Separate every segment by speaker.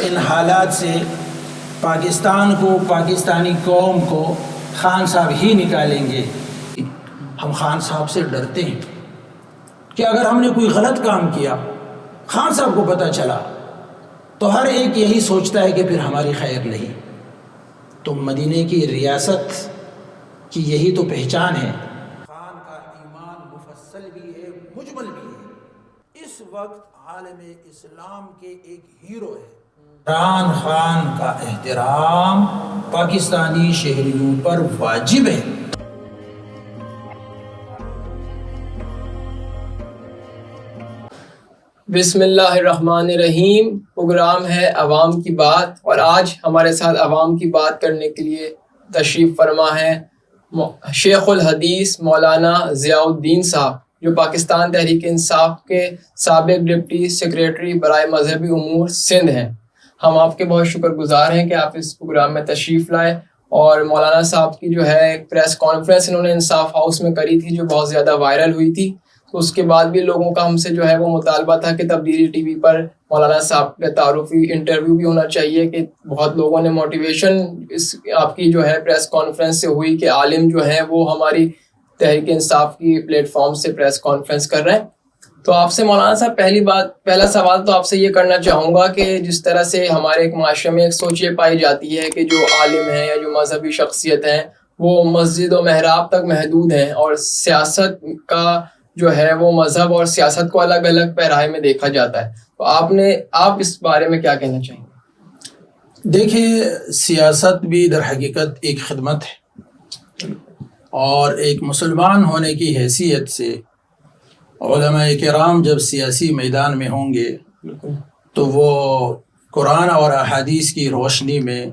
Speaker 1: ان حالات سے پاکستان کو، پاکستانی قوم کو خان صاحب ہی نکالیں گے۔ ہم خان صاحب سے ڈرتے ہیں کہ اگر ہم نے کوئی غلط کام کیا، خان صاحب کو پتہ چلا، تو ہر ایک یہی سوچتا ہے کہ پھر ہماری خیر نہیں۔ تو مدینے کی ریاست کی یہی تو پہچان ہے۔ خان کا ایمان مفصل بھی ہے، مجمل بھی ہے۔ اس وقت عالم اسلام کے ایک ہیرو ہے۔ عمران خان کا احترام پاکستانی شہریوں پر واجب ہے۔
Speaker 2: بسم اللہ الرحمن الرحیم۔ پروگرام ہے عوام کی بات، اور آج ہمارے ساتھ عوام کی بات کرنے کے لیے تشریف فرما ہے شیخ الحدیث مولانا ضیاء الدین صاحب، جو پاکستان تحریک انصاف کے سابق ڈپٹی سیکریٹری برائے مذہبی امور سندھ ہیں۔ ہم آپ کے بہت شکر گزار ہیں کہ آپ اس پروگرام میں تشریف لائے۔ اور مولانا صاحب کی جو ہے ایک پریس کانفرنس انہوں نے انصاف ہاؤس میں کری تھی، جو بہت زیادہ وائرل ہوئی تھی، تو اس کے بعد بھی لوگوں کا ہم سے جو ہے وہ مطالبہ تھا کہ تبدیلی ٹی وی پر مولانا صاحب کا تعارفی انٹرویو بھی ہونا چاہیے، کہ بہت لوگوں نے موٹیویشن اس آپ کی جو ہے پریس کانفرنس سے ہوئی کہ عالم جو ہیں وہ ہماری تحریک انصاف کی پلیٹ فارم سے پریس کانفرنس کر رہے ہیں۔ تو آپ سے مولانا صاحب پہلا سوال تو آپ سے یہ کرنا چاہوں گا کہ جس طرح سے ہمارے ایک معاشرے میں ایک سوچ یہ پائی جاتی ہے کہ جو عالم ہیں یا جو مذہبی شخصیت ہیں وہ مسجد و محراب تک محدود ہیں، اور سیاست کا جو ہے وہ مذہب اور سیاست کو الگ الگ پیراہے میں دیکھا جاتا ہے، تو آپ اس بارے میں کیا کہنا چاہیں گے؟
Speaker 1: دیکھیں، سیاست بھی در حقیقت ایک خدمت ہے، اور ایک مسلمان ہونے کی حیثیت سے علماء کرام جب سیاسی میدان میں ہوں گے تو وہ قرآن اور احادیث کی روشنی میں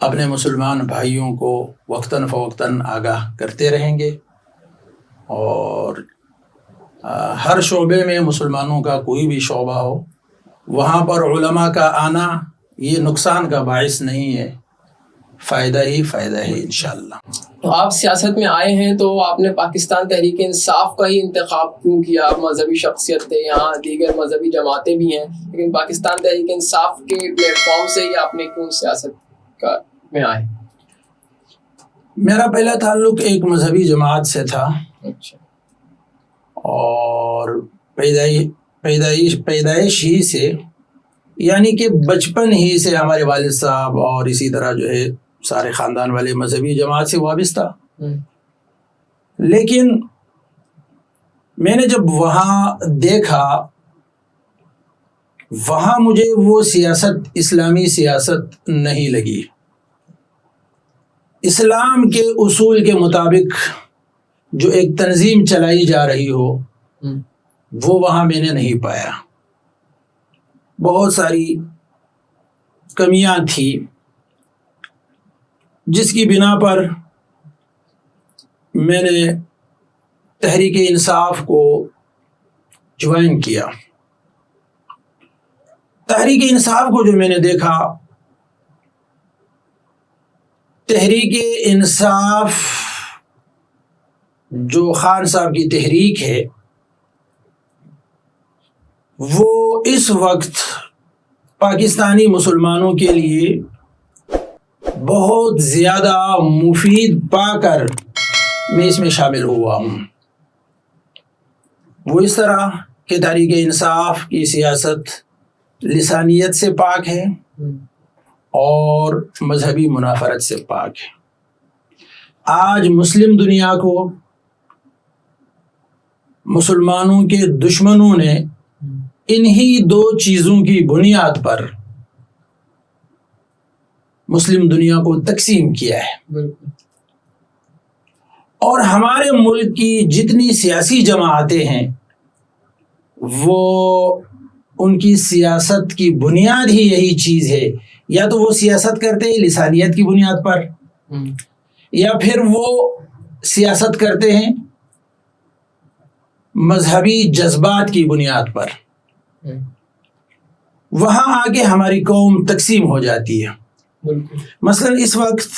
Speaker 1: اپنے مسلمان بھائیوں کو وقتاً فوقتاً آگاہ کرتے رہیں گے، اور ہر شعبے میں مسلمانوں کا کوئی بھی شعبہ ہو، وہاں پر علماء کا آنا یہ نقصان کا باعث نہیں ہے، فائدہ ہی فائدہ ہے انشاءاللہ۔
Speaker 2: تو آپ سیاست میں آئے ہیں تو آپ نے پاکستان تحریک انصاف کا ہی انتخاب کیوں کیا؟ آپ مذہبی شخصیت تھے، یہاں دیگر مذہبی جماعتیں بھی ہیں، لیکن پاکستان تحریک انصاف کے پلیٹ فارم سے ہی آپ نے کیوں سیاست میں آئے؟
Speaker 1: میرا پہلا تعلق ایک مذہبی جماعت سے تھا،
Speaker 2: اچھا،
Speaker 1: اور پیدائش ہی سے، یعنی کہ بچپن ہی سے ہمارے والد صاحب اور اسی طرح جو ہے سارے خاندان والے مذہبی جماعت سے وابستہ۔ لیکن میں نے جب وہاں دیکھا، وہاں مجھے وہ سیاست اسلامی سیاست نہیں لگی، اسلام کے اصول کے مطابق جو ایک تنظیم چلائی جا رہی ہو وہ وہاں میں نے نہیں پایا۔ بہت ساری کمیاں تھیں جس کی بنا پر میں نے تحریک انصاف کو جوائن کیا۔ تحریک انصاف کو جو میں نے دیکھا، تحریک انصاف جو خان صاحب کی تحریک ہے، وہ اس وقت پاکستانی مسلمانوں کے لیے بہت زیادہ مفید پا کر میں اس میں شامل ہوا ہوں۔ وہ اس طرح کہ تحریک انصاف کی سیاست لسانیت سے پاک ہے اور مذہبی منافرت سے پاک ہے۔ آج مسلم دنیا کو مسلمانوں کے دشمنوں نے انہی دو چیزوں کی بنیاد پر مسلم دنیا کو تقسیم کیا ہے، اور ہمارے ملک کی جتنی سیاسی جماعتیں ہیں وہ ان کی سیاست کی بنیاد ہی یہی چیز ہے، یا تو وہ سیاست کرتے ہیں لسانیت کی بنیاد پر، یا پھر وہ سیاست کرتے ہیں مذہبی جذبات کی بنیاد پر۔ وہاں آ کے ہماری قوم تقسیم ہو جاتی ہے۔ مثلا اس وقت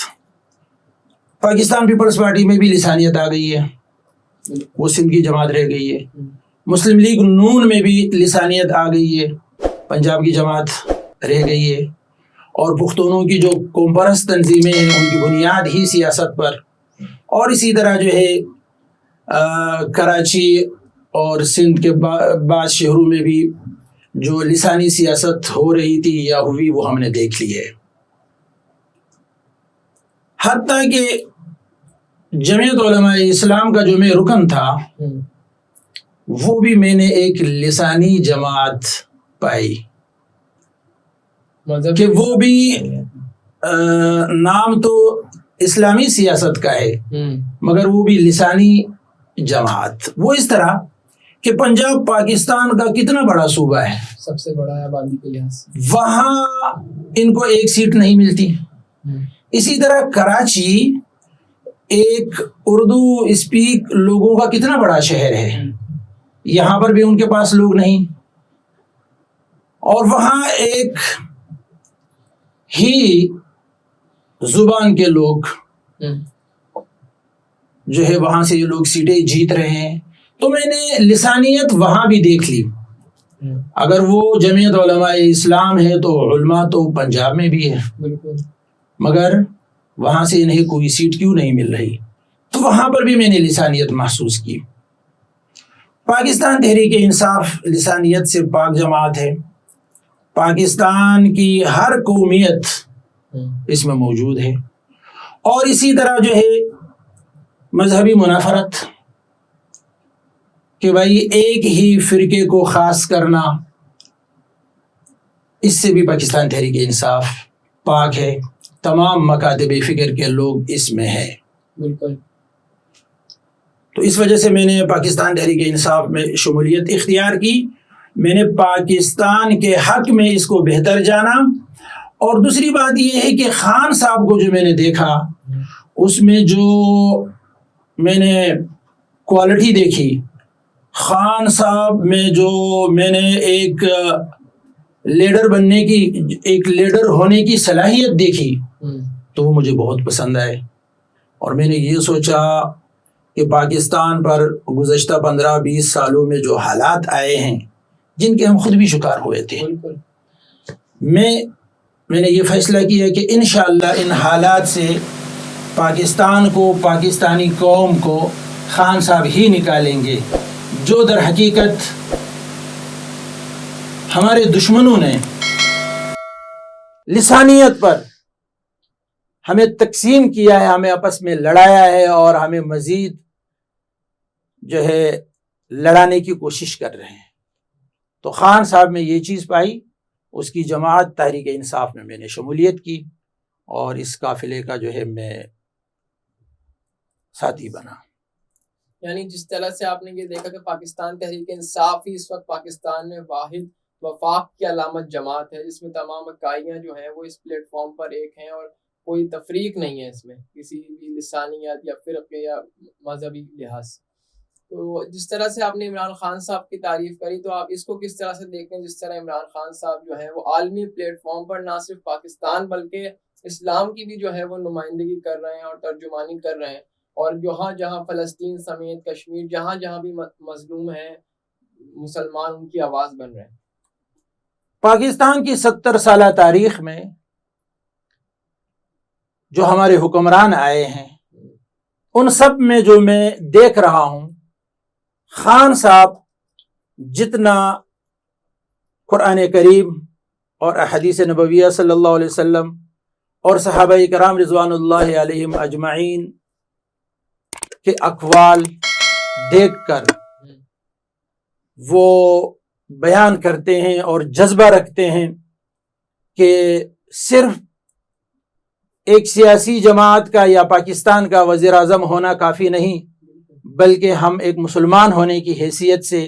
Speaker 1: پاکستان پیپلز پارٹی میں بھی لسانیت آ گئی ہے، وہ سندھ کی جماعت رہ گئی ہے۔ مسلم لیگ نون میں بھی لسانیت آ گئی ہے، پنجاب کی جماعت رہ گئی ہے، اور پختونوں کی جو قوم پرست تنظیمیں ہیں ان کی بنیاد ہی سیاست پر، اور اسی طرح جو ہے کراچی اور سندھ کے بعض شہروں میں بھی جو لسانی سیاست ہو رہی تھی یا ہوئی وہ ہم نے دیکھ لی ہے۔ حتیٰ کہ جمعیت علماء اسلام کا جو میں رکن تھا وہ بھی میں نے ایک لسانی جماعت پائی کہ وہ بھی نام تو اسلامی سیاست کا ہے مگر وہ بھی لسانی جماعت۔ وہ اس طرح کہ پنجاب پاکستان کا کتنا بڑا صوبہ ہے،
Speaker 2: سب سے بڑا ہے آبادی کے لحاظ سے،
Speaker 1: وہاں ان کو ایک سیٹ نہیں ملتی۔ اسی طرح کراچی ایک اردو اسپیک لوگوں کا کتنا بڑا شہر ہے، یہاں پر بھی ان کے پاس لوگ نہیں، اور وہاں ایک ہی زبان کے لوگ جو ہے وہاں سے یہ لوگ سیٹیں جیت رہے ہیں۔ تو میں نے لسانیت وہاں بھی دیکھ لی، اگر وہ جمعیت علماء اسلام ہے تو علماء تو پنجاب میں بھی ہے، مگر وہاں سے انہیں کوئی سیٹ کیوں نہیں مل رہی؟ تو وہاں پر بھی میں نے لسانیت محسوس کی۔ پاکستان تحریک انصاف لسانیت سے پاک جماعت ہے، پاکستان کی ہر قومیت اس میں موجود ہے، اور اسی طرح جو ہے مذہبی منافرت کہ بھائی ایک ہی فرقے کو خاص کرنا، اس سے بھی پاکستان تحریک انصاف پاک ہے، تمام مکاتب فکر کے لوگ اس میں ہیں۔
Speaker 2: بالکل۔
Speaker 1: تو اس وجہ سے میں نے پاکستان تحریک انصاف میں شمولیت اختیار کی، میں نے پاکستان کے حق میں اس کو بہتر جانا، اور دوسری بات یہ ہے کہ خان صاحب کو جو میں نے دیکھا اس میں جو میں نے کوالٹی دیکھی، خان صاحب میں جو میں نے ایک لیڈر بننے کی، ایک لیڈر ہونے کی صلاحیت دیکھی تو وہ مجھے بہت پسند آئے، اور میں نے یہ سوچا کہ پاکستان پر گزشتہ 15-20 سالوں میں جو حالات آئے ہیں جن کے ہم خود بھی شکار ہوئے تھے، میں نے یہ فیصلہ کیا کہ انشاءاللہ ان حالات سے پاکستان کو، پاکستانی قوم کو خان صاحب ہی نکالیں گے، جو در حقیقت ہمارے دشمنوں نے لسانیت پر ہمیں تقسیم کیا ہے، ہمیں آپس میں لڑایا ہے، اور ہمیں مزید جو ہے لڑانے کی کوشش کر رہے ہیں۔ تو خان صاحب میں یہ چیز پائی، اس کی جماعت تحریک انصاف میں نے شمولیت کی، اور اس قافلے کا جو ہے میں ساتھی بنا۔
Speaker 2: یعنی جس طرح سے آپ نے یہ دیکھا کہ پاکستان تحریک انصاف ہی اس وقت پاکستان میں واحد وفاق کی علامت جماعت ہے، جس میں تمام اکائیاں جو ہیں وہ اس پلیٹ فارم پر ایک ہیں، اور کوئی تفریق نہیں ہے اس میں کسی بھی لسانیت یا فرقے یا مذہبی لحاظ سے۔ تو جس طرح سے آپ نے عمران خان صاحب کی تعریف کری، تو آپ اس کو کس طرح سے دیکھتے ہیں جس طرح عمران خان صاحب جو ہے وہ عالمی پلیٹ فارم پر نہ صرف پاکستان بلکہ اسلام کی بھی جو ہے وہ نمائندگی کر رہے ہیں اور ترجمانی کر رہے ہیں، اور جہاں جہاں فلسطین سمیت کشمیر جہاں جہاں بھی مظلوم ہیں مسلمان، ان کی آواز بن رہے ہیں۔
Speaker 1: پاکستان کی 70 سالہ تاریخ میں جو ہمارے حکمران آئے ہیں ان سب میں جو میں دیکھ رہا ہوں، خان صاحب جتنا قرآن کریم اور احادیث نبویہ صلی اللہ علیہ وسلم اور صحابہ کرام رضوان اللہ علیہم اجمعین کے اقوال دیکھ کر وہ بیان کرتے ہیں اور جذبہ رکھتے ہیں کہ صرف ایک سیاسی جماعت کا یا پاکستان کا وزیر اعظم ہونا کافی نہیں، بلکہ ہم ایک مسلمان ہونے کی حیثیت سے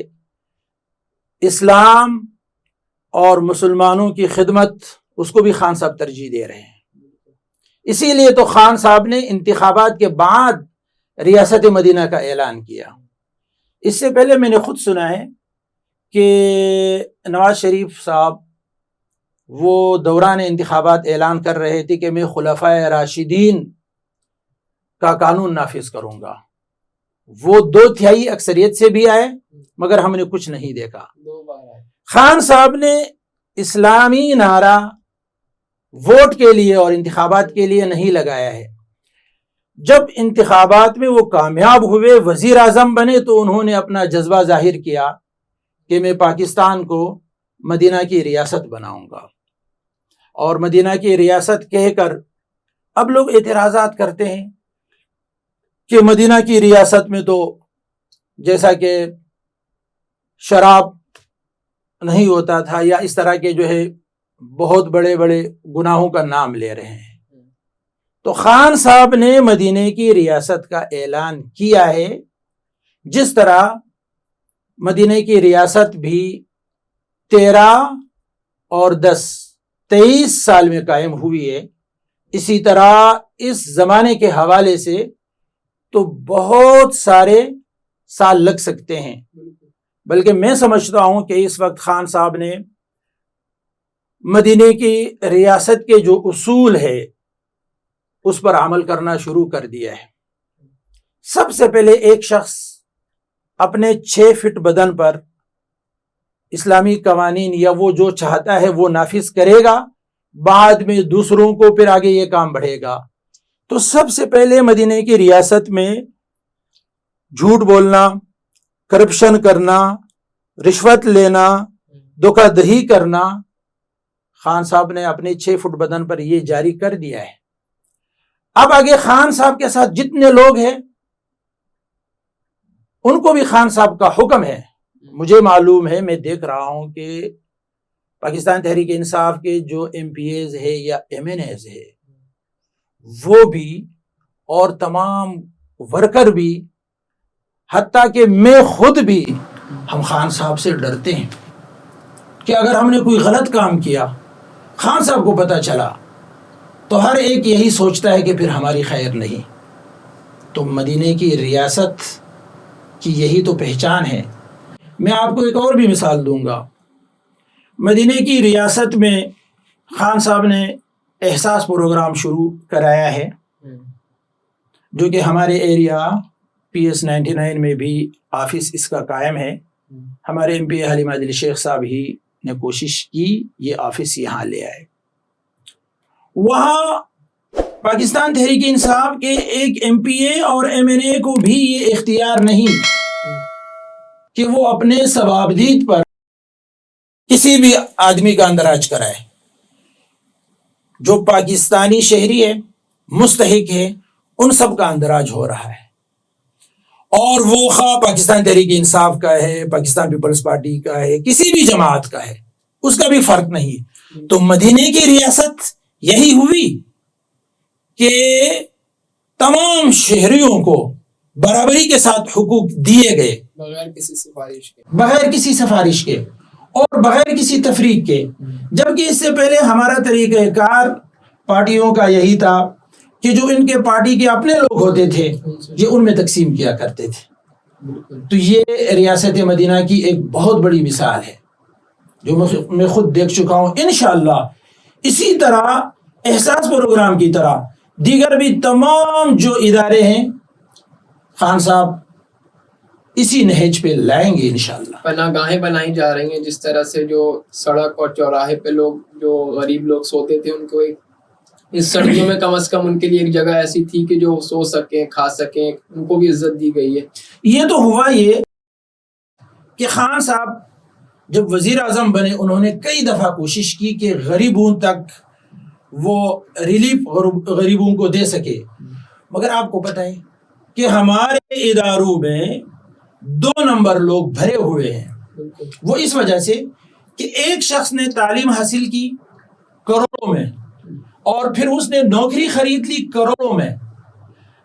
Speaker 1: اسلام اور مسلمانوں کی خدمت اس کو بھی خان صاحب ترجیح دے رہے ہیں۔ اسی لیے تو خان صاحب نے انتخابات کے بعد ریاست مدینہ کا اعلان کیا۔ اس سے پہلے میں نے خود سنا ہے کہ نواز شریف صاحب وہ دوران انتخابات اعلان کر رہے تھے کہ میں خلفائے راشدین کا قانون نافذ کروں گا، وہ 2/3 اکثریت سے بھی آئے مگر ہم نے کچھ نہیں دیکھا۔ خان صاحب نے اسلامی نعرہ ووٹ کے لیے اور انتخابات کے لیے نہیں لگایا ہے. جب انتخابات میں وہ کامیاب ہوئے، وزیر اعظم بنے، تو انہوں نے اپنا جذبہ ظاہر کیا کہ میں پاکستان کو مدینہ کی ریاست بناؤں گا. اور مدینہ کی ریاست کہہ کر اب لوگ اعتراضات کرتے ہیں کہ مدینہ کی ریاست میں تو جیسا کہ شراب نہیں ہوتا تھا، یا اس طرح کے جو ہے بہت بڑے بڑے گناہوں کا نام لے رہے ہیں. تو خان صاحب نے مدینہ کی ریاست کا اعلان کیا ہے. جس طرح مدینہ کی ریاست بھی 13 اور 10 23 سال میں قائم ہوئی ہے، اسی طرح اس زمانے کے حوالے سے تو بہت سارے سال لگ سکتے ہیں. بلکہ میں سمجھتا ہوں کہ اس وقت خان صاحب نے مدینہ کی ریاست کے جو اصول ہے اس پر عمل کرنا شروع کر دیا ہے. سب سے پہلے ایک شخص اپنے 6 فٹ بدن پر اسلامی قوانین یا وہ جو چاہتا ہے وہ نافذ کرے گا، بعد میں دوسروں کو پھر آگے یہ کام بڑھے گا. تو سب سے پہلے مدینہ کی ریاست میں جھوٹ بولنا، کرپشن کرنا، رشوت لینا، دھوکہ دہی کرنا، خان صاحب نے اپنے 6 فٹ بدن پر یہ جاری کر دیا ہے. اب آگے خان صاحب کے ساتھ جتنے لوگ ہیں ان کو بھی خان صاحب کا حکم ہے. مجھے معلوم ہے، میں دیکھ رہا ہوں کہ پاکستان تحریک انصاف کے جو ایم پی ایز ہے یا ایم این ایز ہے وہ بھی اور تمام ورکر بھی، حتیٰ کہ میں خود بھی، ہم خان صاحب سے ڈرتے ہیں کہ اگر ہم نے کوئی غلط کام کیا، خان صاحب کو پتہ چلا، تو ہر ایک یہی سوچتا ہے کہ پھر ہماری خیر نہیں. تو مدینہ کی ریاست کی یہی تو پہچان ہے. میں آپ کو ایک اور بھی مثال دوں گا. مدینہ کی ریاست میں خان صاحب نے احساس پروگرام شروع کرایا ہے، جو کہ ہمارے ایریا PS 99 میں بھی آفس اس کا قائم ہے. ہمارے ایم پی حلیم عادل شیخ صاحب ہی نے کوشش کی یہ آفس یہاں لے آئے. وہاں پاکستان تحریک انصاف کے ایک ایم پی اے اور ایم این اے کو بھی یہ اختیار نہیں کہ وہ اپنے ثوابدید پر کسی بھی آدمی کا اندراج کرائے. جو پاکستانی شہری ہے، مستحق ہے، ان سب کا اندراج ہو رہا ہے. اور وہ خواہ پاکستان تحریک انصاف کا ہے، پاکستان پیپلز پارٹی کا ہے، کسی بھی جماعت کا ہے، اس کا بھی فرق نہیں. تو مدینہ کی ریاست یہی ہوئی کہ تمام شہریوں کو برابری کے ساتھ حقوق دیے گئے، بغیر کسی سفارش کے اور بغیر کسی تفریق کے. جبکہ اس سے پہلے ہمارا طریقہ کار پارٹیوں کا یہی تھا کہ جو ان کے پارٹی کے اپنے لوگ ہوتے تھے یہ ان میں تقسیم کیا کرتے تھے. تو یہ ریاست مدینہ کی ایک بہت بڑی مثال ہے جو میں خود دیکھ چکا ہوں. انشاءاللہ اسی طرح احساس پروگرام کی طرح دیگر بھی تمام جو ادارے ہیں خان صاحب اسی نہج پہ لائیں گے انشاءاللہ.
Speaker 2: پناہ گاہیں بنائی جا رہی ہیں، جس طرح سے جو سڑک اور چوراہے پہ لوگ، جو غریب لوگ سوتے تھے، ان کو ایک اس سردیوں میں کم از کم ان کے لیے ایک جگہ ایسی تھی کہ جو سو سکیں، کھا سکیں، ان کو بھی عزت دی گئی ہے.
Speaker 1: یہ تو ہوا یہ کہ خان صاحب جب وزیر اعظم بنے انہوں نے کئی دفعہ کوشش کی کہ غریبوں تک وہ ریلیف غریبوں کو دے سکے. مگر آپ کو پتہ ہے کہ ہمارے اداروں میں 2 نمبر لوگ بھرے ہوئے ہیں. وہ اس وجہ سے کہ ایک شخص نے تعلیم حاصل کی کروڑوں میں، اور پھر اس نے نوکری خرید لی کروڑوں میں.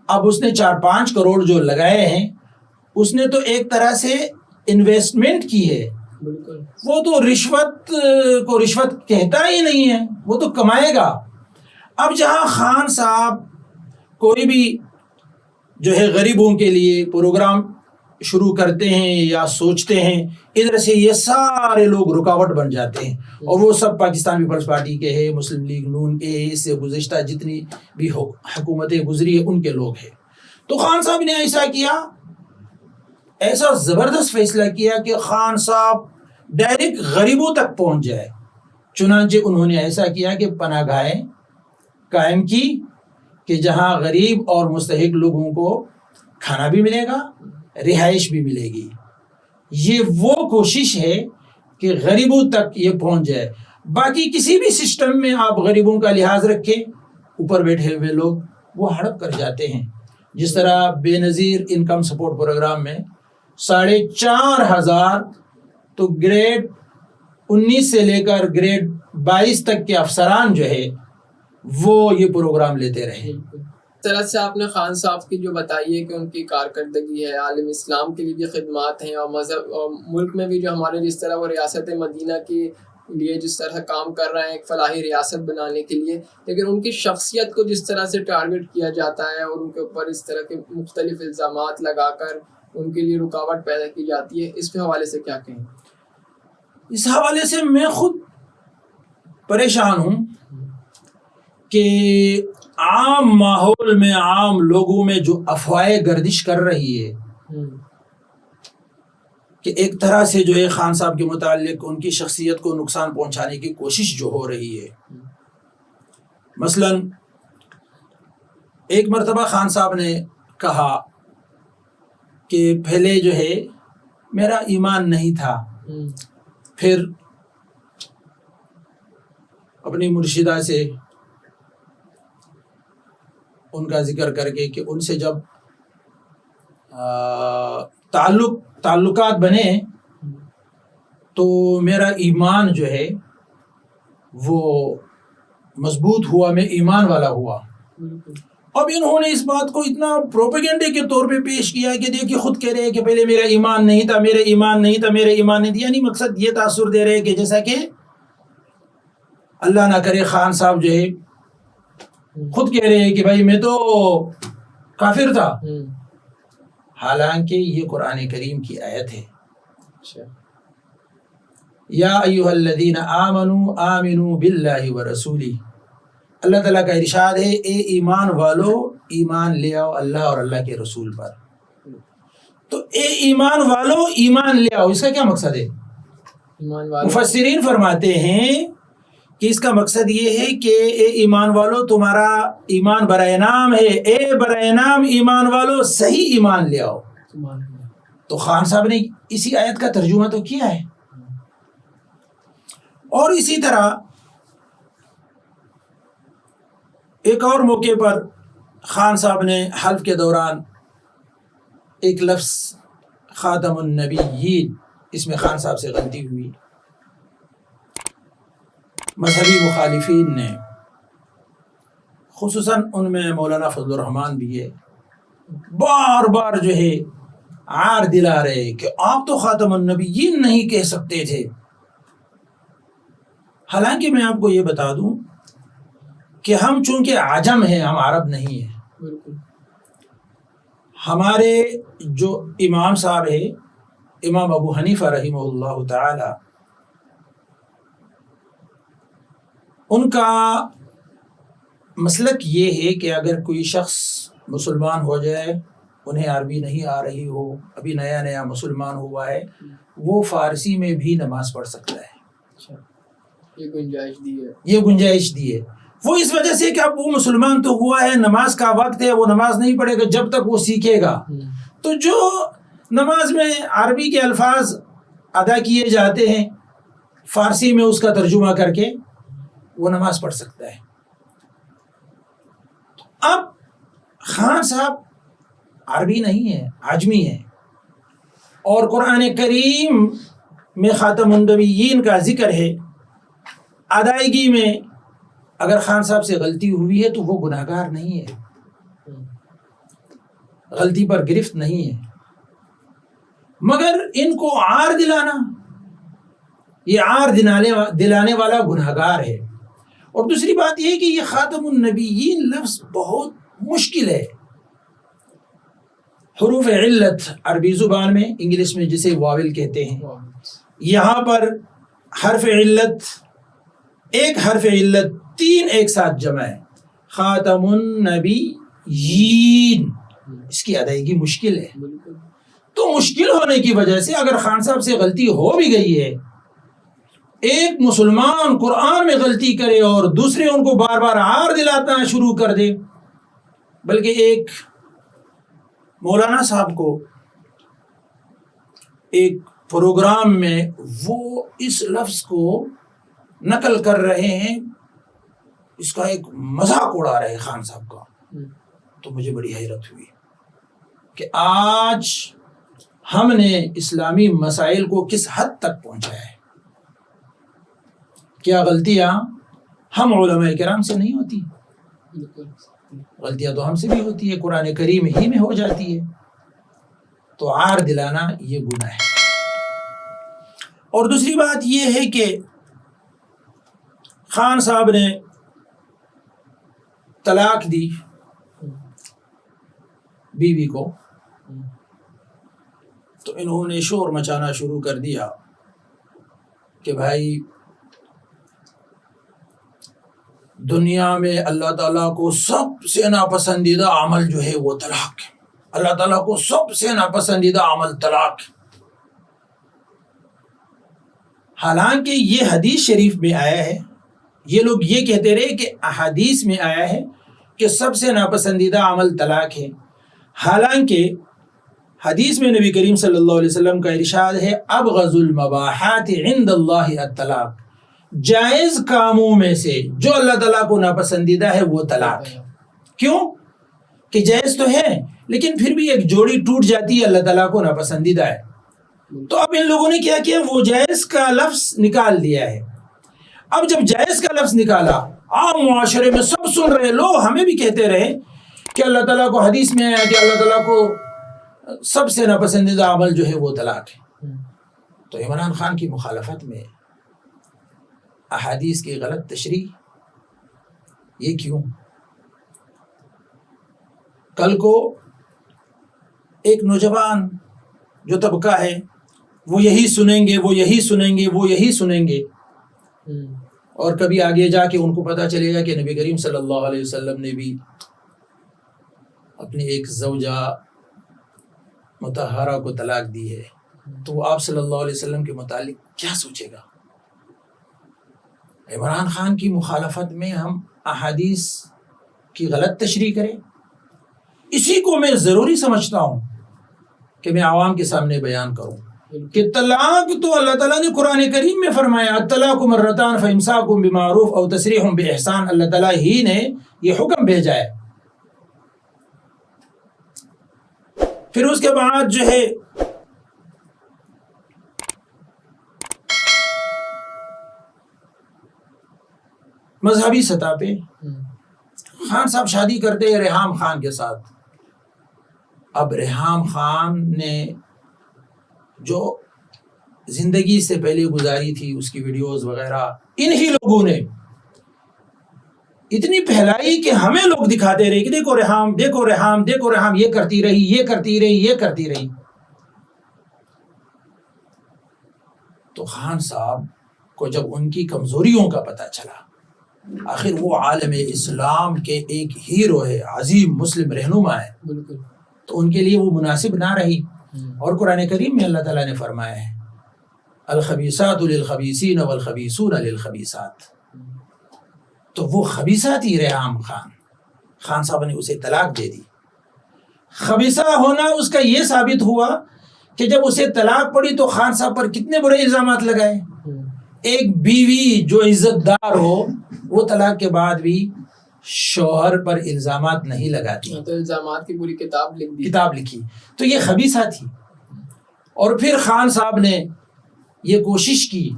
Speaker 1: اب اس نے 4-5 کروڑ جو لگائے ہیں اس نے تو ایک طرح سے انویسٹمنٹ کی ہے. وہ تو رشوت کو رشوت کہتا ہی نہیں ہے، وہ تو کمائے گا. اب جہاں خان صاحب کوئی بھی جو ہے غریبوں کے لیے پروگرام شروع کرتے ہیں یا سوچتے ہیں، ادھر سے یہ سارے لوگ رکاوٹ بن جاتے ہیں. اور وہ سب پاکستان پیپلز پارٹی کے ہیں، مسلم لیگ نون کے، اس سے گزشتہ جتنی بھی حکومتیں گزری ہیں ان کے لوگ ہیں. تو خان صاحب نے ایسا کیا، ایسا زبردست فیصلہ کیا کہ خان صاحب ڈائریکٹ غریبوں تک پہنچ جائے. چنانچہ انہوں نے ایسا کیا کہ پناہ گاہیں قائم کی کہ جہاں غریب اور مستحق لوگوں کو کھانا بھی ملے گا، رہائش بھی ملے گی۔ یہ وہ کوشش ہے کہ غریبوں تک یہ پہنچ جائے۔ باقی کسی بھی سسٹم میں آپ غریبوں کا لحاظ رکھیں، اوپر بیٹھے ہوئے لوگ وہ ہڑپ کر جاتے ہیں۔ جس طرح بے نظیر انکم سپورٹ پروگرام میں 4,500 تو گریڈ 19 سے لے کر گریڈ 22 تک کے افسران جو ہے وہ یہ پروگرام لیتے رہے۔
Speaker 2: اس طرح سے آپ نے خان صاحب کی جو بتائی ہے کہ ان کی کارکردگی ہے، عالم اسلام کے لیے بھی خدمات ہیں، اور مذہب اور ملک میں بھی جو ہمارے جس طرح وہ ریاست مدینہ کے لیے جس طرح کام کر رہے ہیں ایک فلاحی ریاست بنانے کے لیے، لیکن ان کی شخصیت کو جس طرح سے ٹارگٹ کیا جاتا ہے اور ان کے اوپر اس طرح کے مختلف الزامات لگا کر ان کے لیے رکاوٹ پیدا کی جاتی ہے، اس کے حوالے سے کیا کہیں؟
Speaker 1: اس حوالے سے میں خود پریشان ہوں کہ عام ماحول میں، عام لوگوں میں جو افواہیں گردش کر رہی ہے کہ ایک طرح سے جو ہے خان صاحب کے متعلق ان کی شخصیت کو نقصان پہنچانے کی کوشش جو ہو رہی ہے۔ مثلا ایک مرتبہ خان صاحب نے کہا کہ پہلے جو ہے میرا ایمان نہیں تھا، پھر اپنی مرشدہ سے ان کا ذکر کر کے کہ ان سے جب تعلقات بنے تو میرا ایمان جو ہے وہ مضبوط ہوا، میں ایمان والا ہوا۔ اب انہوں نے اس بات کو اتنا پروپیگنڈے کے طور پہ پیش کیا کہ دیکھیے خود کہہ رہے ہیں کہ پہلے میرا ایمان نہیں تھا، میرا ایمان نہیں تھا، میرا ایمان نہیں تھا، یعنی مقصد یہ تاثر دے رہے کہ جیسا کہ اللہ نہ کرے خان صاحب جو ہے خود کہہ رہے ہیں کہ بھائی میں تو کافر تھا، حالانکہ یہ قرآن کریم کی آیت ہے، یا ایھا الذین آمنوا آمنوا باللہ ورسولہ۔ اللہ تعالیٰ کا ارشاد ہے اے ایمان والو ایمان لے آؤ اللہ اور اللہ کے رسول پر۔ تو اے ایمان والو ایمان لے آؤ، اس کا کیا مقصد ہے؟ مفسرین فرماتے ہیں کہ اس کا مقصد یہ ہے کہ اے ایمان والو تمہارا ایمان برائے نام ہے، اے برائے نام ایمان والو صحیح ایمان لے آؤ۔ تو خان صاحب نے اسی آیت کا ترجمہ تو کیا ہے۔ اور اسی طرح ایک اور موقع پر خان صاحب نے حلف کے دوران ایک لفظ خاتم النبیین، اس میں خان صاحب سے غلطی ہوئی۔ مذہبی مخالفین نے، خصوصاً ان میں مولانا فضل الرحمان بھی ہے، بار بار جو ہے عار دلا رہے کہ آپ تو خاتم النبیین نہیں کہہ سکتے تھے۔ حالانکہ میں آپ کو یہ بتا دوں کہ ہم چونکہ عجم ہیں، ہم عرب نہیں ہیں۔ ہمارے جو امام صاحب ہے امام ابو حنیفہ رحمہ اللہ تعالی، ان کا مسلک یہ ہے کہ اگر کوئی شخص مسلمان ہو جائے، انہیں عربی نہیں آ رہی ہو، ابھی نیا نیا مسلمان ہوا ہے، وہ فارسی میں بھی نماز پڑھ سکتا ہے۔
Speaker 2: یہ
Speaker 1: گنجائش دی ہے۔ وہ اس وجہ سے کہ اب وہ مسلمان تو ہوا ہے، نماز کا وقت ہے، وہ نماز نہیں پڑھے گا جب تک وہ سیکھے گا۔ تو جو نماز میں عربی کے الفاظ ادا کیے جاتے ہیں، فارسی میں اس کا ترجمہ کر کے وہ نماز پڑھ سکتا ہے۔ اب خان صاحب عربی نہیں ہے، عجمی ہے، اور قرآن کریم میں خاتم النبیین کا ذکر ہے، ادائیگی میں اگر خان صاحب سے غلطی ہوئی ہے تو وہ گناہگار نہیں ہے، غلطی پر گرفت نہیں ہے، مگر ان کو عار دلانا، یہ عار دلانے والا گناہگار ہے۔ اور دوسری بات یہ ہے کہ یہ خاتم النبیین لفظ بہت مشکل ہے۔ حروف علت عربی زبان میں، انگلش میں جسے واول کہتے ہیں، یہاں پر حرف علت، ایک حرف علت 3 ایک ساتھ جمع ہے، خاتم النبیین، اس کی ادائیگی مشکل ہے۔ تو مشکل ہونے کی وجہ سے اگر خان صاحب سے غلطی ہو بھی گئی ہے ایک مسلمان قرآن میں غلطی کرے اور دوسرے ان کو بار بار عار دلانا شروع کر دے. بلکہ ایک مولانا صاحب کو ایک پروگرام میں وہ اس لفظ کو نقل کر رہے ہیں، اس کا ایک مذاق اڑا رہے خان صاحب کا. تو مجھے بڑی حیرت ہوئی کہ آج ہم نے اسلامی مسائل کو کس حد تک پہنچایا ہے. کیا غلطیاں ہم علماء کرام سے نہیں ہوتی؟ غلطیاں تو ہم سے بھی ہوتی ہے، قرآن کریم ہی میں ہو جاتی ہے. تو عار دلانا یہ گناہ ہے. اور دوسری بات یہ ہے کہ خان صاحب نے طلاق دی بیوی کو، تو انہوں نے شور مچانا شروع کر دیا کہ بھائی دنیا میں اللہ تعالیٰ کو سب سے ناپسندیدہ عمل جو ہے وہ طلاق ہے. اللہ تعالیٰ کو سب سے ناپسندیدہ عمل طلاق. حالانکہ یہ حدیث شریف میں آیا ہے، یہ لوگ یہ کہتے رہے کہ احادیث میں آیا ہے کہ سب سے ناپسندیدہ عمل طلاق ہے. حالانکہ حدیث میں نبی کریم صلی اللہ علیہ وسلم کا ارشاد ہے ابغض المباحات عند اللہ الطلاق، جائز کاموں میں سے جو اللہ تعالیٰ کو ناپسندیدہ ہے وہ طلاق ہے. کیوں کہ جائز تو ہے لیکن پھر بھی ایک جوڑی ٹوٹ جاتی ہے، اللہ تعالیٰ کو ناپسندیدہ ہے. تو اب ان لوگوں نے کیا کیا، وہ جائز کا لفظ نکال دیا ہے. اب جب جائز کا لفظ نکالا، عام معاشرے میں سب سن رہے، لوگ ہمیں بھی کہتے رہے کہ اللہ تعالیٰ کو حدیث میں آیا کہ اللہ تعالیٰ کو سب سے ناپسندیدہ عمل جو ہے وہ طلاق ہے. تو عمران خان کی مخالفت میں احادیث کی غلط تشریح، یہ کیوں؟ کل کو ایک نوجوان جو طبقہ ہے وہ یہی سنیں گے، وہ یہی سنیں گے، وہ یہی سنیں گے، اور کبھی آگے جا کے ان کو پتہ چلے گا کہ نبی کریم صلی اللہ علیہ وسلم نے بھی اپنی ایک زوجہ مطہرہ کو طلاق دی ہے، تو وہ آپ صلی اللہ علیہ وسلم کے متعلق کیا سوچے گا؟ عمران خان کی مخالفت میں ہم احادیث کی غلط تشریح کریں، اسی کو میں ضروری سمجھتا ہوں کہ میں عوام کے سامنے بیان کروں کہ طلاق تو اللہ تعالیٰ نے قرآن کریم میں فرمایا الطلاق مرتان فامساک بمعروف او تسریح باحسان. اللہ تعالیٰ ہی نے یہ حکم بھیجا ہے. پھر اس کے بعد جو ہے مذہبی سطح پہ خان صاحب شادی کرتے ہیں ریحام خان کے ساتھ. اب ریحام خان نے جو زندگی سے پہلے گزاری تھی اس کی ویڈیوز وغیرہ انہی لوگوں نے اتنی پھیلائی کہ ہمیں لوگ دکھاتے رہے کہ دیکھو ریحام، دیکھو ریحام، دیکھو ریحام، یہ کرتی رہی، یہ کرتی رہی، یہ کرتی رہی. تو خان صاحب کو جب ان کی کمزوریوں کا پتہ چلا، آخر وہ عالم اسلام کے ایک ہیرو ہے، عظیم مسلم رہنما ہے،
Speaker 2: بالکل،
Speaker 1: تو ان کے لیے وہ مناسب نہ رہی. اور قرآن کریم میں اللہ تعالیٰ نے فرمایا ہے الخبیثات للخبیثین والخبیثون للخبیثات. تو وہ خبیثات ہی ریحام خان صاحب نے اسے طلاق دے دی. خبیثہ ہونا اس کا یہ ثابت ہوا کہ جب اسے طلاق پڑی تو خان صاحب پر کتنے برے الزامات لگائے. ایک بیوی جو عزت دار ہو وہ طلاق کے بعد بھی شوہر پر الزامات نہیں لگاتی،
Speaker 2: تو الزامات کی پوری
Speaker 1: کتاب لکھی. تو یہ خبیثہ تھی. اور پھر خان صاحب نے یہ کوشش کی،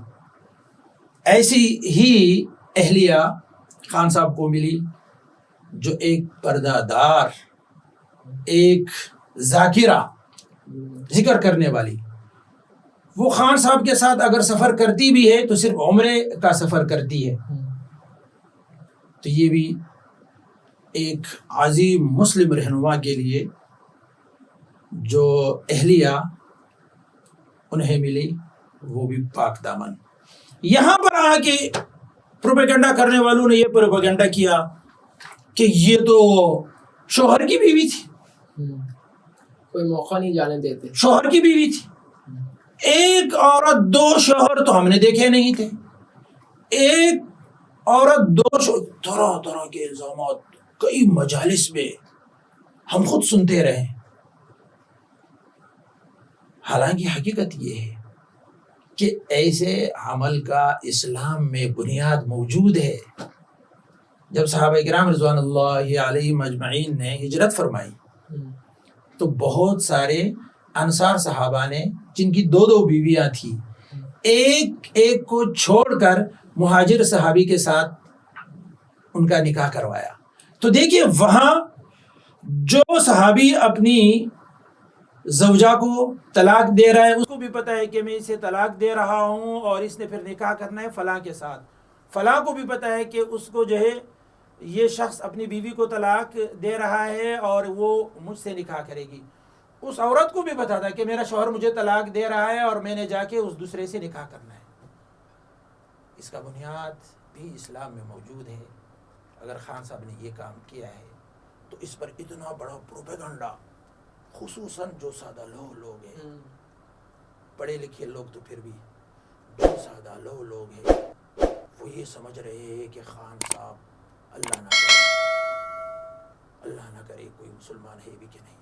Speaker 1: ایسی ہی اہلیہ خان صاحب کو ملی جو ایک پردہ دار، ایک ذاکرہ، ذکر کرنے والی. وہ خان صاحب کے ساتھ اگر سفر کرتی بھی ہے تو صرف عمرے کا سفر کرتی ہے. تو یہ بھی ایک عظیم مسلم رہنما کے لیے جو اہلیہ انہیں ملی وہ بھی پاک دامن. یہاں پر آ کے پروپیگنڈا کرنے والوں نے یہ پروپیگنڈا کیا کہ یہ تو شوہر کی بیوی تھی،
Speaker 2: کوئی موقع نہیں جانے دیتے،
Speaker 1: شوہر کی بیوی تھی. ایک عورت دو شوہر تو ہم نے دیکھے نہیں تھے. ایک عورت طرح طرح کے الزامات کئی مجالس میں ہم خود سنتے رہے. حالانکہ حقیقت یہ ہے کہ ایسے عمل کا اسلام میں بنیاد موجود ہے. جب صحابہ کرام رضوان اللہ علیہم اجمعین نے ہجرت فرمائی تو بہت سارے انصار صحابہ نے جن کی 2 بیویاں تھیں ایک کو چھوڑ کر مہاجر صحابی کے ساتھ ان کا نکاح کروایا. تو دیکھیے وہاں جو صحابی اپنی زوجہ کو طلاق دے رہا ہے اس کو بھی پتہ ہے کہ میں اسے طلاق دے رہا ہوں اور اس نے پھر نکاح کرنا ہے فلاں کے ساتھ. فلاں کو بھی پتہ ہے کہ اس کو جو ہے یہ شخص اپنی بیوی کو طلاق دے رہا ہے اور وہ مجھ سے نکاح کرے گی. اس عورت کو بھی پتہ تھا کہ میرا شوہر مجھے طلاق دے رہا ہے اور میں نے جا کے اس دوسرے سے نکاح کرنا ہے. اس کا بنیاد بھی اسلام میں موجود ہے. اگر خان صاحب نے یہ کام کیا ہے تو اس پر اتنا بڑا پروپیگنڈا، خصوصاً جو سادہ لوگ ہیں، پڑھے لکھے لوگ تو پھر بھی، جو سادہ لوگ ہیں وہ یہ سمجھ رہے ہیں کہ خان صاحب اللہ نہ کرے کوئی مسلمان ہے بھی کہ نہیں.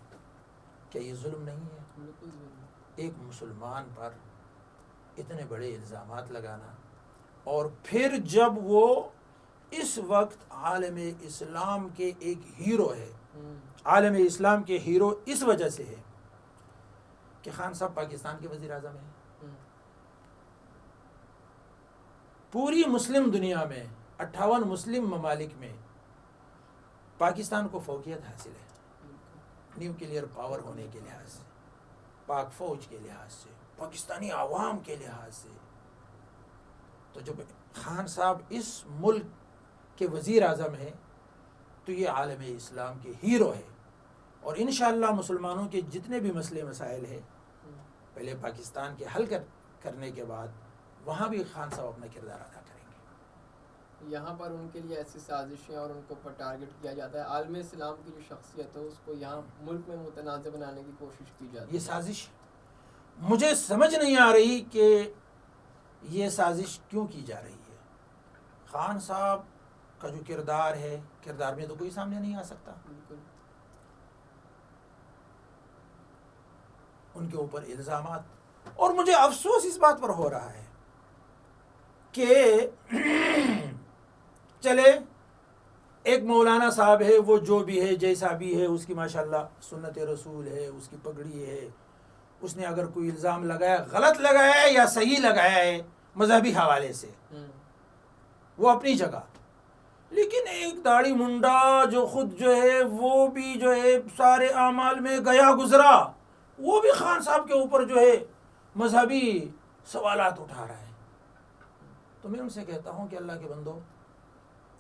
Speaker 1: کیا یہ ظلم نہیں ہے؟ ایک مسلمان پر اتنے بڑے الزامات لگانا، اور پھر جب وہ اس وقت عالم اسلام کے ایک ہیرو ہے. عالم اسلام کے ہیرو اس وجہ سے ہے کہ خان صاحب پاکستان کے وزیر اعظم ہیں. پوری مسلم دنیا میں 58 مسلم ممالک میں پاکستان کو فوقیت حاصل ہے، نیوکلیئر پاور ہونے کے لحاظ سے، پاک فوج کے لحاظ سے، پاکستانی عوام کے لحاظ سے. تو جب خان صاحب اس ملک کے وزیر اعظم ہیں تو یہ عالم اسلام کے ہیرو ہے. اور انشاءاللہ مسلمانوں کے جتنے بھی مسئلے مسائل ہیں پہلے پاکستان کے حل کرنے کے بعد وہاں بھی خان صاحب اپنا کردار ادا کریں گے.
Speaker 2: یہاں پر ان کے لیے ایسی سازشیں اور ان کو پر ٹارگٹ کیا جاتا ہے. عالم اسلام کی جو شخصیت ہے اس کو یہاں ملک میں متنازع بنانے کی کوشش کی جاتی ہے.
Speaker 1: یہ سازش مجھے سمجھ نہیں آ رہی کہ یہ سازش کیوں کی جا رہی ہے. خان صاحب کا جو کردار ہے، کردار میں تو کوئی سامنے نہیں آ سکتا.
Speaker 2: بالکل.
Speaker 1: ان کے اوپر الزامات، اور مجھے افسوس اس بات پر ہو رہا ہے کہ چلے ایک مولانا صاحب ہے، وہ جو بھی ہے جیسا بھی ہے، اس کی ماشاءاللہ سنت رسول ہے، اس کی پگڑی ہے، اس نے اگر کوئی الزام لگایا، غلط لگایا ہے یا صحیح لگایا ہے مذہبی حوالے سے، وہ اپنی جگہ. لیکن ایک داڑھی منڈا جو خود جو ہے وہ بھی جو ہے سارے اعمال میں گیا گزرا، وہ بھی خان صاحب کے اوپر جو ہے مذہبی سوالات اٹھا رہا ہے. تو میں ان سے کہتا ہوں کہ اللہ کے بندو،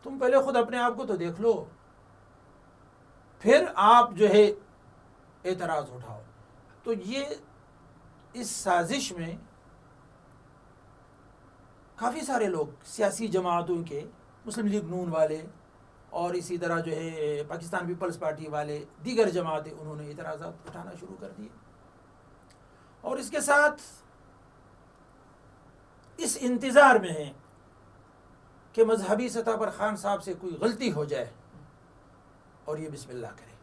Speaker 1: تم پہلے خود اپنے آپ کو تو دیکھ لو، پھر آپ جو ہے اعتراض اٹھاؤ. تو یہ اس سازش میں کافی سارے لوگ، سیاسی جماعتوں کے، مسلم لیگ نون والے اور اسی طرح جو ہے پاکستان پیپلز پارٹی والے، دیگر جماعتیں، انہوں نے اعتراضات اٹھانا شروع کر دیے. اور اس کے ساتھ اس انتظار میں ہیں کہ مذہبی سطح پر خان صاحب سے کوئی غلطی ہو جائے اور یہ بسم اللہ کرے.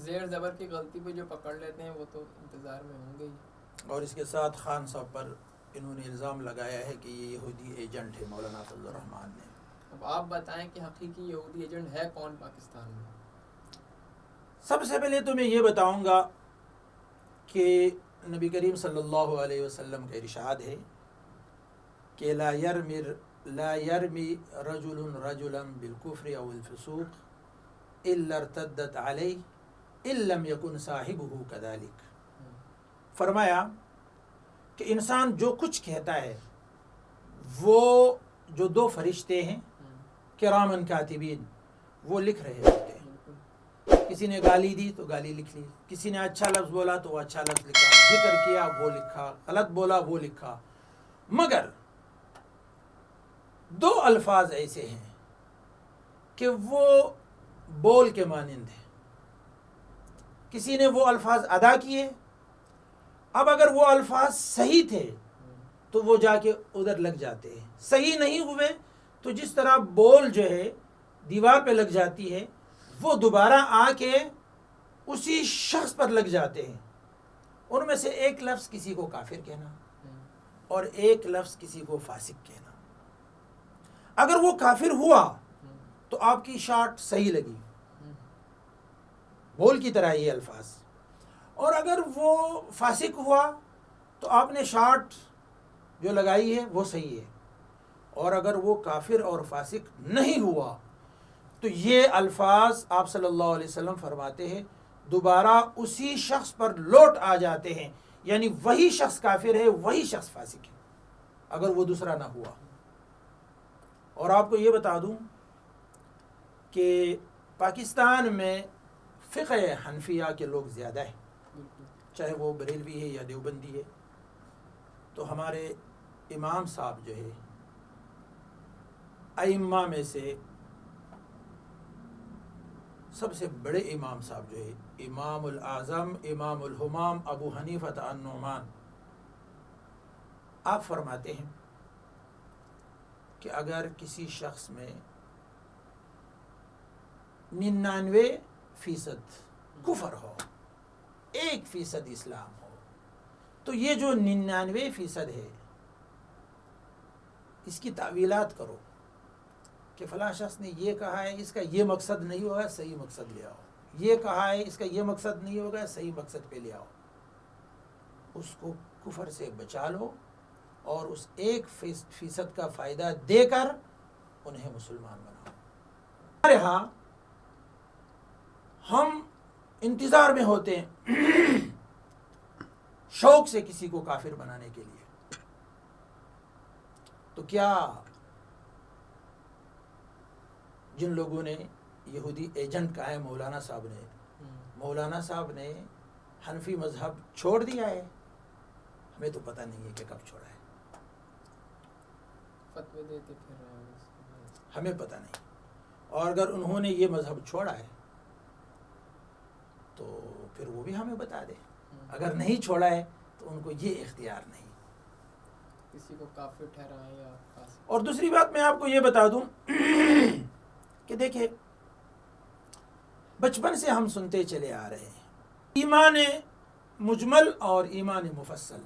Speaker 2: زیر زبر کی غلطی پہ جو پکڑ لیتے ہیں وہ تو انتظار میں ہوں گے ہی.
Speaker 1: اور اس کے ساتھ خان صاحب پر انہوں نے الزام لگایا ہے کہ یہ یہودی ایجنٹ ہے مولانا فضل الرحمان نے.
Speaker 2: اب آپ بتائیں کہ حقیقی یہودی ایجنٹ ہے کون پاکستان میں؟
Speaker 1: سب سے پہلے تو میں یہ بتاؤں گا کہ نبی کریم صلی اللہ علیہ وسلم کا ارشاد ہے کہ لا يرمی رجل رجلا بالکفر او الفسوق الا ارتدت علیہ ان لم یکن صاحبہ کذلک. فرمایا کہ انسان جو کچھ کہتا ہے وہ جو 2 فرشتے ہیں کرامن کاتبین وہ لکھ رہے ہوتے ہیں. کسی نے گالی دی تو گالی لکھ لی، کسی نے اچھا لفظ بولا تو وہ اچھا لفظ لکھا، ذکر کیا وہ لکھا، غلط بولا وہ لکھا. مگر 2 الفاظ ایسے ہیں کہ وہ بول کے مانند ہیں. کسی نے وہ الفاظ ادا کیے، اب اگر وہ الفاظ صحیح تھے تو وہ جا کے ادھر لگ جاتے ہیں، صحیح نہیں ہوئے تو جس طرح بول جو ہے دیوار پہ لگ جاتی ہے وہ دوبارہ آ کے اسی شخص پر لگ جاتے ہیں۔ ان میں سے ایک لفظ کسی کو کافر کہنا اور ایک لفظ کسی کو فاسق کہنا۔ اگر وہ کافر ہوا تو آپ کی شاٹ صحیح لگی، بول کی طرح یہ الفاظ، اور اگر وہ فاسق ہوا تو آپ نے شاٹ جو لگائی ہے وہ صحیح ہے، اور اگر وہ کافر اور فاسق نہیں ہوا تو یہ الفاظ آپ صلی اللہ علیہ وسلم فرماتے ہیں دوبارہ اسی شخص پر لوٹ آ جاتے ہیں، یعنی وہی شخص کافر ہے وہی شخص فاسق ہے اگر وہ دوسرا نہ ہوا۔ اور آپ کو یہ بتا دوں کہ پاکستان میں فقہ حنفیہ کے لوگ زیادہ ہیں، چاہے وہ بریلوی ہے یا دیوبندی ہے، تو ہمارے امام صاحب جو ہے ائمہ میں سے سب سے بڑے امام صاحب جو ہے امام الاعظم امام الہمام ابو حنیفہ النعمان، آپ فرماتے ہیں کہ اگر کسی شخص میں 99% کفر ہو، 1% اسلام ہو، تو یہ جو 99% ہے اس کی تعویلات کرو کہ فلاں شخص نے یہ کہا ہے اس کا یہ مقصد نہیں ہوگا، صحیح مقصد لے آؤ، یہ کہا ہے اس کا یہ مقصد نہیں ہوگا، صحیح مقصد پہ لے آؤ، اس کو کفر سے بچا لو اور اس 1% کا فائدہ دے کر انہیں مسلمان بناؤ۔ ہمارے ہاں ہم انتظار میں ہوتے ہیں شوق سے کسی کو کافر بنانے کے لیے، تو کیا جن لوگوں نے یہودی ایجنٹ کہا ہے مولانا صاحب نے حنفی مذہب چھوڑ دیا ہے، ہمیں تو پتہ نہیں ہے کہ کب چھوڑا ہے،
Speaker 2: فتوے دیتے پھر رہے ہیں،
Speaker 1: ہمیں پتہ نہیں، اور اگر انہوں نے یہ مذہب چھوڑا ہے تو پھر وہ بھی ہمیں بتا دے، اگر نہیں چھوڑا ہے تو ان کو یہ اختیار نہیں،
Speaker 2: کسی کو کافر ٹھہرائیں یا فاسق۔
Speaker 1: اور دوسری بات میں آپ کو یہ بتا دوں کہ دیکھیں بچپن سے ہم سنتے چلے آ رہے ہیں ایمان مجمل اور ایمان مفصل۔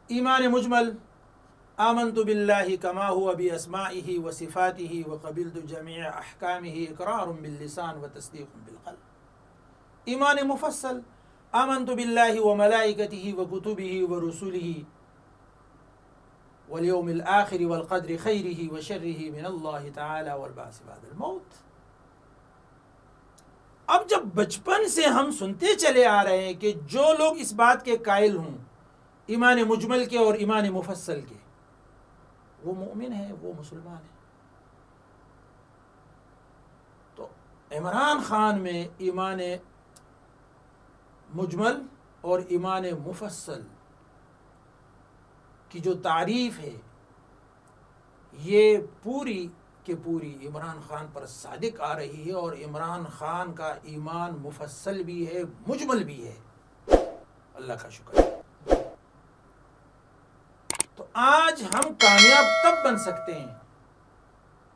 Speaker 1: ایمان مجمل آمنت باللہ کما هو باسمائہ وصفاتہ وقبلت جمیع احکامہ اقرار باللسان وتصدیق بالقلب۔ ایمان مفصل آمنت باللہ وملائکتہ وکتبہ ورسلہ والیوم الآخر والقدر خیرہ وشرہ من اللہ تعالی والبعث بعد الموت۔ اب جب بچپن سے ہم سنتے چلے آ رہے ہیں کہ جو لوگ اس بات کے قائل ہوں ایمان مجمل کے اور ایمان مفصل کے، وہ مومن ہے، وہ مسلمان ہے، تو عمران خان میں ایمان مجمل اور ایمان مفصل کی جو تعریف ہے یہ پوری کہ پوری عمران خان پر صادق آ رہی ہے، اور عمران خان کا ایمان مفصل بھی ہے مجمل بھی ہے، اللہ کا شکر ہے۔ تو آج ہم کامیاب تب بن سکتے ہیں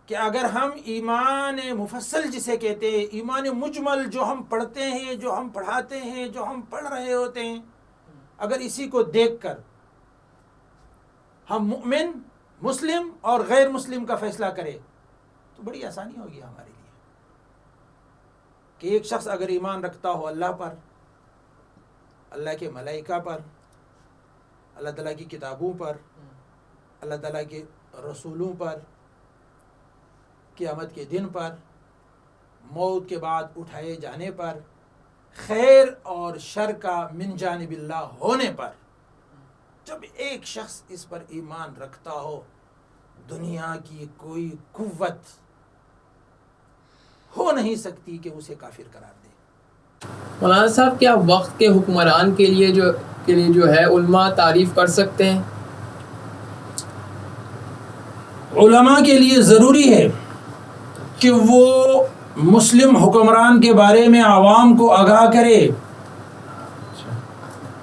Speaker 1: کہ اگر ہم ایمان مفصل جسے کہتے ہیں، ایمان مجمل جو ہم پڑھتے ہیں، جو ہم پڑھاتے ہیں، جو ہم پڑھ رہے ہوتے ہیں، اگر اسی کو دیکھ کر ہم مومن، مسلم اور غیر مسلم کا فیصلہ کریں تو بڑی آسانی ہوگی ہمارے لیے کہ ایک شخص اگر ایمان رکھتا ہو اللہ پر، اللہ کے ملائکہ پر، اللہ تعالیٰ کی کتابوں پر، اللہ تعالیٰ کے رسولوں پر، قیامت کے دن پر، موت کے بعد اٹھائے جانے پر، خیر اور شر کا من جانب اللہ ہونے پر، جب ایک شخص اس پر ایمان رکھتا ہو دنیا کی کوئی قوت ہو نہیں سکتی کہ اسے کافر قرار دے۔
Speaker 2: مولانا صاحب کیا وقت کے حکمران کے لیے جو ہے علماء تعریف کر سکتے ہیں؟
Speaker 1: علماء کے لیے ضروری ہے کہ وہ مسلم حکمران کے بارے میں عوام کو آگاہ کرے،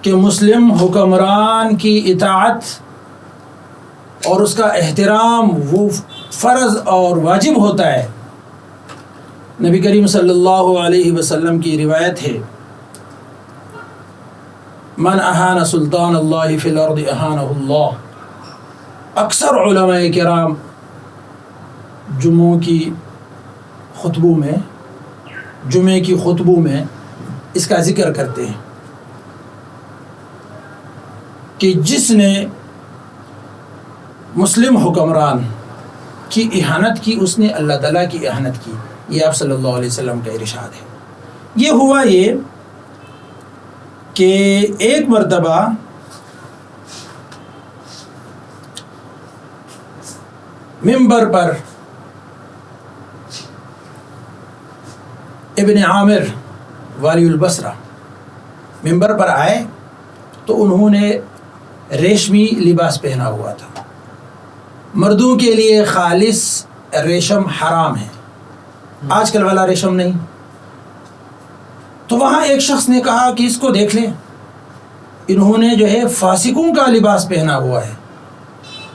Speaker 1: کہ مسلم حکمران کی اطاعت اور اس کا احترام وہ فرض اور واجب ہوتا ہے. نبی کریم صلی اللہ علیہ وسلم کی روایت ہے، من اہان سلطان اللہ فی الارض اہانہ اللہ. اکثر علماء کرام جمعے کی خطبوں میں اس کا ذکر کرتے ہیں کہ جس نے مسلم حکمران کی اہانت کی اس نے اللہ تعالیٰ کی اہانت کی. یہ آپ صلی اللہ علیہ وسلم کا ارشاد ہے. یہ ہوا یہ کہ ایک مرتبہ ممبر پر ابن عامر والی البصرہ ممبر پر آئے تو انہوں نے ریشمی لباس پہنا ہوا تھا. مردوں کے لیے خالص ریشم حرام ہے، آج کل والا ریشم نہیں. تو وہاں ایک شخص نے کہا کہ اس کو دیکھ لیں، انہوں نے جو ہے فاسقوں کا لباس پہنا ہوا ہے.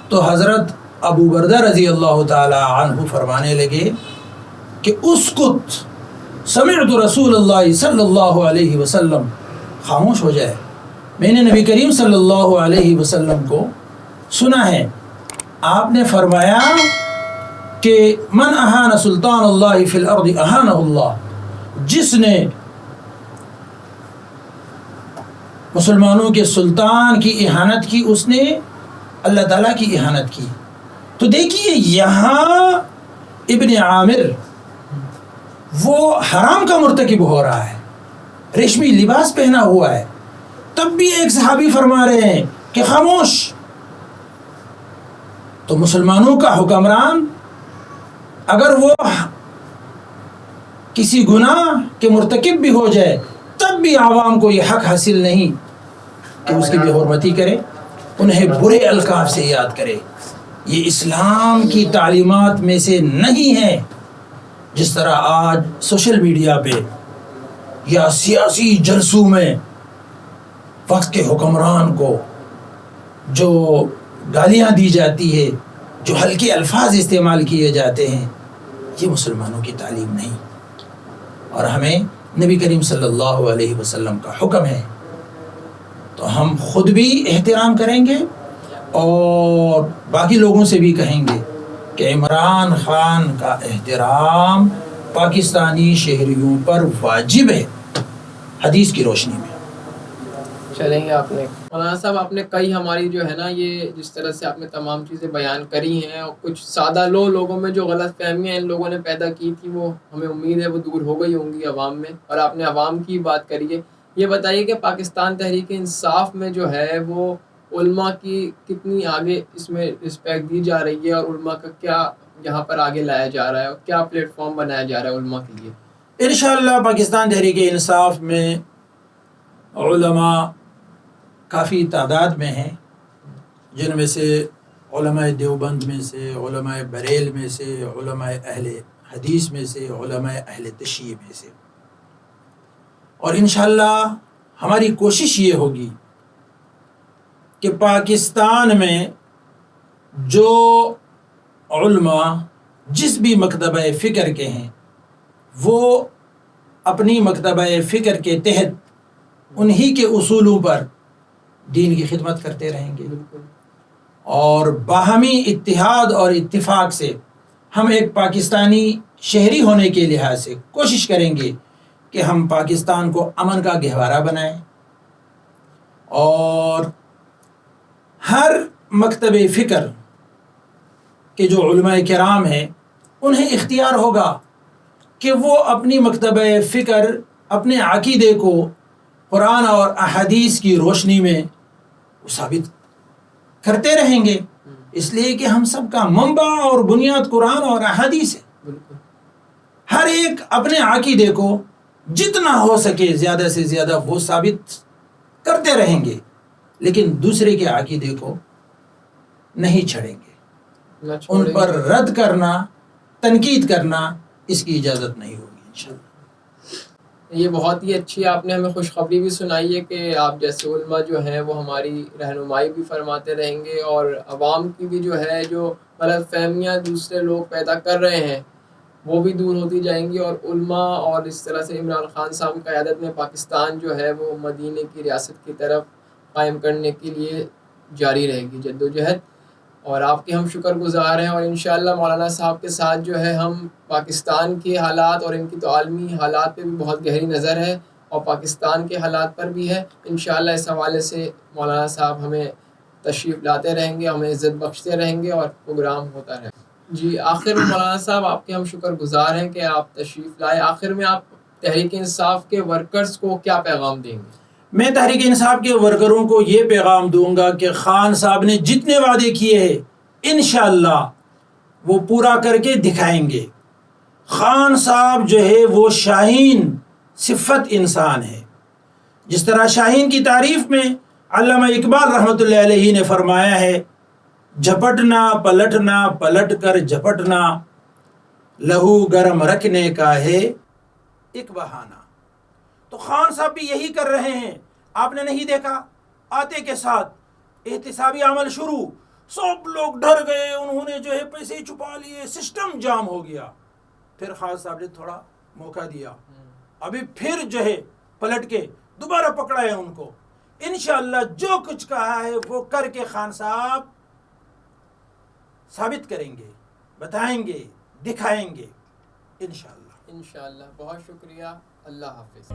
Speaker 1: تو حضرت ابو بردہ رضی اللہ تعالی عنہ فرمانے لگے کہ اسکت، سمعت رسول اللہ صلی اللہ علیہ وسلم، خاموش ہو جائے، میں نے نبی کریم صلی اللہ علیہ وسلم کو سنا ہے. آپ نے فرمایا کہ من اہان سلطان اللہ فی الارض اہانہ اللہ، جس نے مسلمانوں کے سلطان کی اہانت کی اس نے اللہ تعالیٰ کی اہانت کی. تو دیکھیے یہاں ابن عامر وہ حرام کا مرتکب ہو رہا ہے، ریشمی لباس پہنا ہوا ہے، تب بھی ایک صحابی فرما رہے ہیں کہ خاموش. تو مسلمانوں کا حکمران اگر وہ کسی گناہ کے مرتکب بھی ہو جائے تب بھی عوام کو یہ حق حاصل نہیں کہ اس کی بے حرمتی کرے، انہیں برے القاب سے یاد کرے. یہ اسلام کی تعلیمات میں سے نہیں ہے. جس طرح آج سوشل میڈیا پہ یا سیاسی جلسوں میں وقت کے حکمران کو جو گالیاں دی جاتی ہے، جو ہلکے الفاظ استعمال کیے جاتے ہیں، یہ مسلمانوں کی تعلیم نہیں. اور ہمیں نبی کریم صلی اللہ علیہ وسلم کا حکم ہے، تو ہم خود بھی احترام کریں گے اور باقی لوگوں سے بھی کہیں گے کہ عمران خان کا احترام پاکستانی شہریوں پر واجب ہے حدیث کی روشنی میں.
Speaker 2: چلیں گے. آپ نے مولانا صاحب آپ نے کئی ہماری جو ہے نا یہ جس طرح سے آپ نے تمام چیزیں بیان کری ہیں اور کچھ سادہ لوگوں میں جو غلط فہمیاں ان لوگوں نے پیدا کی تھی وہ ہمیں امید ہے وہ دور ہو گئی ہوں گی عوام میں. اور آپ نے عوام کی بات کری ہے. یہ بتائیے کہ پاکستان تحریک انصاف میں جو ہے وہ علماء کی کتنی آگے اس میں رسپیکٹ دی جا رہی ہے اور علماء کا کیا یہاں پر آگے لایا جا رہا ہے اور کیا پلیٹ فارم بنایا جا رہا ہے علماء کے لیے؟
Speaker 1: انشاءاللہ پاکستان تحریک انصاف میں علماء کافی تعداد میں ہیں، جن میں سے علماء دیوبند میں سے، علماء بریل میں سے، علماء اہل حدیث میں سے، علماء اہل تشیع میں سے. اور انشاءاللہ ہماری کوشش یہ ہوگی کہ پاکستان میں جو علماء جس بھی مکتبہ فکر کے ہیں وہ اپنی مکتبہ فکر کے تحت انہی کے اصولوں پر دین کی خدمت کرتے رہیں گے. اور باہمی اتحاد اور اتفاق سے ہم ایک پاکستانی شہری ہونے کے لحاظ سے کوشش کریں گے کہ ہم پاکستان کو امن کا گہوارہ بنائیں، اور ہر مکتب فکر کے جو علماء کرام ہیں انہیں اختیار ہوگا کہ وہ اپنی مکتبہ فکر، اپنے عقیدے کو قرآن اور احادیث کی روشنی میں ثابت کرتے رہیں گے، اس لیے کہ ہم سب کا منبع اور بنیاد قرآن اور احادیث ہے. ہر ایک اپنے عقیدے کو جتنا ہو سکے زیادہ سے زیادہ وہ ثابت کرتے رہیں گے، لیکن دوسرے کے عقیدے کو نہیں چھڑیں گے. ان پر رد کرنا، تنقید کرنا، اس کی اجازت نہیں ہوگی.
Speaker 2: یہ بہت ہی اچھی آپ نے ہمیں خوشخبری بھی سنائی ہے کہ آپ جیسے علماء جو ہیں وہ ہماری رہنمائی بھی فرماتے رہیں گے، اور عوام کی بھی جو ہے جو غلط فہمیاں دوسرے لوگ پیدا کر رہے ہیں وہ بھی دور ہوتی جائیں گی، اور علماء اور اس طرح سے عمران خان صاحب کی قیادت میں پاکستان جو ہے وہ مدینے کی ریاست کی طرف قائم کرنے کے لیے جاری رہے گی جدوجہد، اور آپ کے ہم شکر گزار ہیں، اور انشاءاللہ مولانا صاحب کے ساتھ جو ہے ہم پاکستان کے حالات اور ان کی تو عالمی حالات پہ بھی بہت گہری نظر ہے، اور پاکستان کے حالات پر بھی ہے انشاءاللہ۔ اس حوالے سے مولانا صاحب ہمیں تشریف لاتے رہیں گے، ہمیں عزت بخشتے رہیں گے اور پروگرام ہوتا رہے گا۔ جی آخر میں مولانا صاحب آپ کے ہم شکر گزار ہیں کہ آپ تشریف لائے، آخر میں آپ تحریک انصاف کے ورکرز کو کیا پیغام دیں گے؟
Speaker 1: میں تحریک انصاف کے ورکروں کو یہ پیغام دوں گا کہ خان صاحب نے جتنے وعدے کیے ہیں انشاءاللہ وہ پورا کر کے دکھائیں گے۔ خان صاحب جو ہے وہ شاہین صفت انسان ہے، جس طرح شاہین کی تعریف میں علامہ اقبال رحمۃ اللہ علیہ نے فرمایا ہے، جھپٹنا پلٹنا پلٹ کر جھپٹنا لہو گرم رکھنے کا ہے ایک بہانہ۔ تو خان صاحب بھی یہی کر رہے ہیں، آپ نے نہیں دیکھا آتے کے ساتھ احتسابی عمل شروع، سب لوگ ڈر گئے، انہوں نے جو ہے پیسے چھپا لیے، سسٹم جام ہو گیا۔ پھر خان صاحب نے تھوڑا موقع دیا، ابھی پھر جو ہے پلٹ کے دوبارہ پکڑا ہے ان کو۔ انشاءاللہ جو کچھ کہا ہے وہ کر کے خان صاحب ثابت کریں گے، بتائیں گے، دکھائیں گے انشاءاللہ۔
Speaker 2: انشاءاللہ۔ بہت شکریہ، اللہ حافظ۔